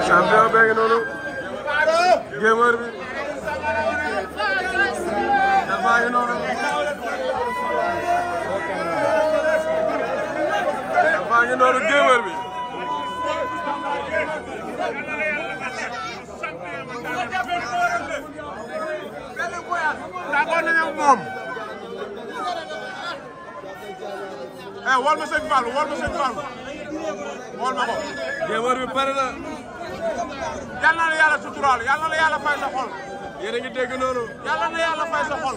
champion bee ngi noonu gamer bi dafa ngi noonu gamer bi d'accord nañu ak moom wol ma sëñ Fallou wol ma sëñ Fallou wol ma ko gamer bi pare na yal na la yàlla suturaal yal na la yàlla fay sa xol yéen a ngi dégg noonu yal na yàlla fay sa xol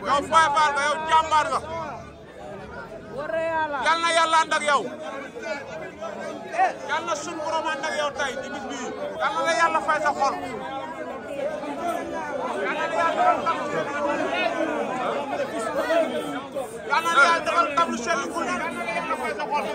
yow Baye Fall nga yow jàmbaar nga yal na yàlla ànd ak yow yal na sunu borom ànd ak yow tey ci bis bii yal na la yàlla fay sa xol yal na la yàlla defal ndam lu sell ku yal na la yàlla fay sa xol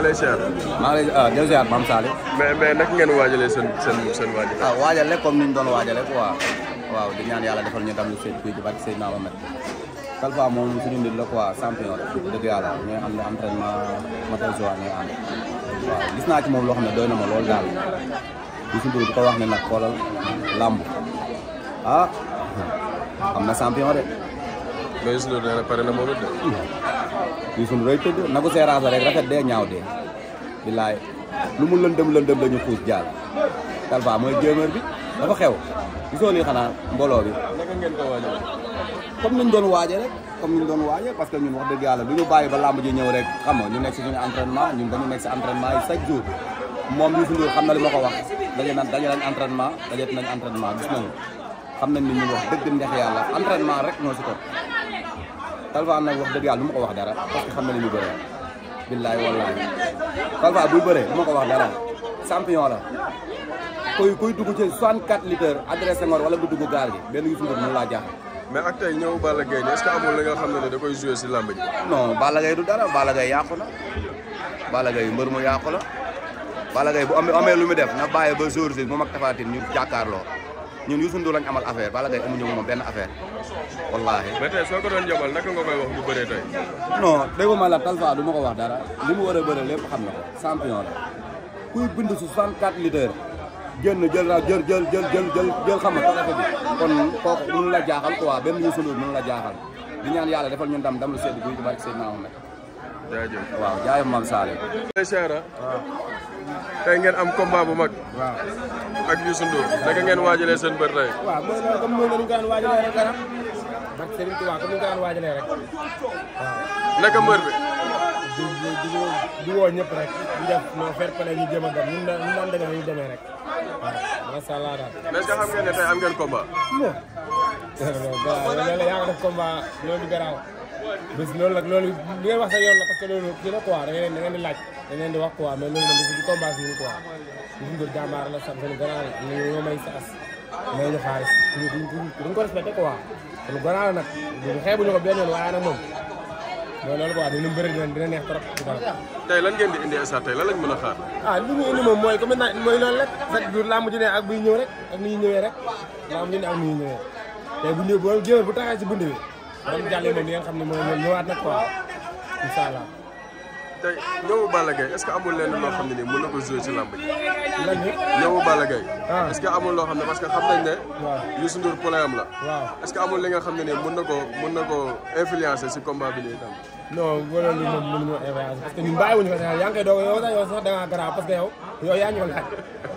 lay ziar. maa ngi lay jël ziar Mame Saliou. mais naka ngeen waajalee seen waajal. waajal comme ni ñu doon waajalee quoi waaw di ñaan yàlla defal ñu ndam lu seen kuy ci barke Seydina Mohamed. Talfa moom suñu nit la quoi champion la dëgg yàlla ñooy ànd entraînement matin soir ñooy ànd waaw gis naa ci moom loo xam ne doy na ma loolu daal Youssou Ndour di ko wax ne nag xoolal làmb am na champion de. mais Youssou Ndour nee na pare na moom it de. Youssou Ndour day tëdd nagu seeraas la rek rafet dee ñaaw dee billaay lu mu lëndëm dañu xuus jaar Talfa mooy jéeméer bi dafa xew gisoo lii xanaa mbooloo bi. naka ngeen ko waajal. comme ni ñu doon waaje rek parce que ñun wax dëgg yàlla du ñu bàyyi ba làmb ji ñëw rek xam nga ñu nekk si suñu entraînement ñun dañu nekk si entraînement yi chaque jour moom Youssou Ndour xam na li ma ko wax daje nañ entraînement gis nañu xam nañ ni ñun wax dëgg neex yàlla entraînement rek ñoo si ko Talfa nag wax dëgg yàlla du ma ko wax dara parce que xam na li ñu bëree billaay wallaay Talfa buy bëree du ma ko wax dara champion la kuy dugg ci 64 litres adressé ngor wala bu dugg gaal gi benn Youssou Ndour mënu laa jaaxal. mais ak tey ñëw Balla Gaye est-ce que amul li nga xam ne da koy joué si làmb ji. non Balla Gaye du dara Balla Gaye yàqu na Balla Gaye mbër mu yàqu la Balla Gaye bu amee lu mu def na bàyyi ba jour si moom ak Tapha Tine ñu jàkkaarloo ñun Youssou Ndour lañ amal affaire Balla Gaye amuñu moom benn affaire wallaahi. mais tey soo ko doon jabal naka nga koy wax bu bëree tey. non dégg ma la Talfa du ma ko wax dara li mu war a bëre lépp xam na ko champion la kuy bind si 64 litres. jël xam nga trophée bi kon kooku mënu la jaaxal quoi benn Youssou Ndour mënu la jaaxal di ñaan yàlla defal ñun ndam lu sedd guy ci barke Seydina Mohamed. jaajëf waaw jaayam Mame Saliou. waaw. tey ngeen am combat bu mag. waaw. ak Youssou Ndour naka ngeen waajalee seen bër tey. waaw mooy loolu comme noonu la ñu ko daan waajalee rek dara barke Serigne Touba comme ni ñu ko daan waajalee rek waaw. naka mbër bi. di woo ñëpp rek di def no fair play ñu jéem a dem ñun daan demee ñu demee rek waaw macha allah daal. mais est-ce que xam ngeen ne tey am ngeen combat. non. loolu yaa ngi def combat loolu garaaw bés loolu nag loolu li ngeen wax sa yoon la parce que loolu kii la quoi da ngeen di laaj da ngeen di wax quoi mais loolu moom du combat suñu quoi Youssou Ndour jàmbaar la sax suñu garaaw la ñu may saas may ñu xaalis duñ ko respecté quoi suñu garaaw la nag xeebuñu ko benn yoon waaye nag moom mooy loolu quoi dinañ bëri dina neex trop ci dara. tey lan ngeen di indi instant tey lan lañ mën a xaar. li ñu indi moom mooy comme mooy loolu rek chaque jour làmb ji ne ak buy ñëw rek ak ni ñuy ñëwee rek làmb ji ne ak ni ñuy ñëwee tey bu ñëw bu taxee ci bunt bi dañu jàllee moom di ngeen xam ne mooy ñëwaat nag quoi incha allah. tey ñëwu Balla Gaye est-ce que amul leen loo xam ne nii mën na ko jouer ci làmb ji. lan ni ñëwu Balla Gaye. est-ce que amul loo xam ne parce que xam nañ ne. waaw Youssou Ndour problème am la. waaw est-ce que amul li nga xam ne nii mën na ko influencer ci combat bi nii tam. non loolu moom mënuñoo influencer parce que ñun bàyyiwuñu ko sax yaa ngi koy doog yow sax da ngaa garaaw parce que yow yaa ñu ko laaj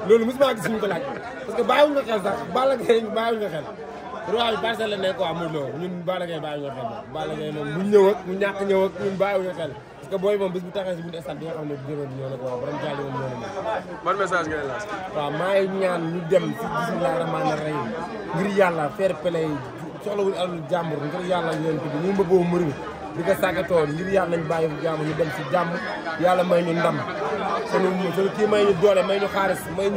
loolu mosuma gis ñu ko laaj parce que bàyyiwuñu ko xel sax Balla Gaye bàyyiwuñu ko xel roi bi parcelle la nekk quoi Modou Lo ñun Balla Gaye bàyyiwuñu ko xel moom Balla Gaye moom bu ñëw ak mu ñàkk ñëw ak ñun bàyyiwuñu ko xel parce que booy moom bés bu taxee si buntu stade bi nga xam ne jëloon ñoo ne ko waaw borom jàlli moom noonu moom ban message ngay lancé. waaw maa ngi ñaan ñu dem ci bismillaahi rahmaani rahiim ngir yàlla fair play soxlawuñu alal jàmbur ngir yàlla yéen bi ñu mbëbboo mëri di ko sàkkatoon ngir yàlla nañ bàyyi fu jàmm ñu dem si jàmm yàlla may ñu ndam sunu kii may ñu doole may ñu xaalis may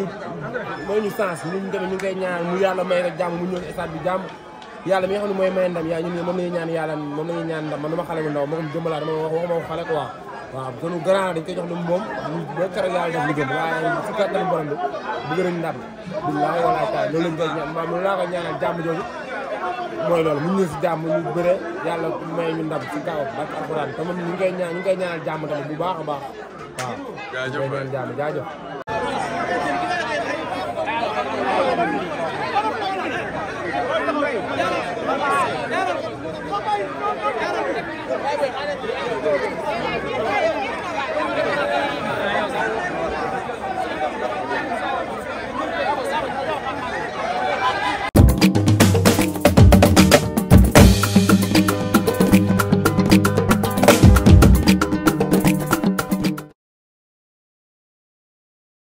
ñu sens ñu tamit ñu ngi koy ñaan mu yàlla may rek jàmm mu ñëw stade bi jàmm yàlla mi nga xam ne mooy may ndam yaa ñun moom lañuy ñaan yàlla moom lañuy ñaan ndam man dama xale bu ndaw ma ko jëmbalaat dama waxuma ko xale quoi waaw sunu grand dañ koy jox lu moom ba keroog yàlla def li gën waaye si kattan borom bi bëgg nañ ndam billahi wala taala loolu lañ koy ñaan maam loolu laa koy ñaanal jàmm jooju mooy loolu mu ñëw si jàmm ñu bëre yàlla may ñu ndam si kaw barke alxuraan te moom ñu ngi koy ñaanal jàmm tamit bu baax a baax waaw. jaajëf jàmm jaajëf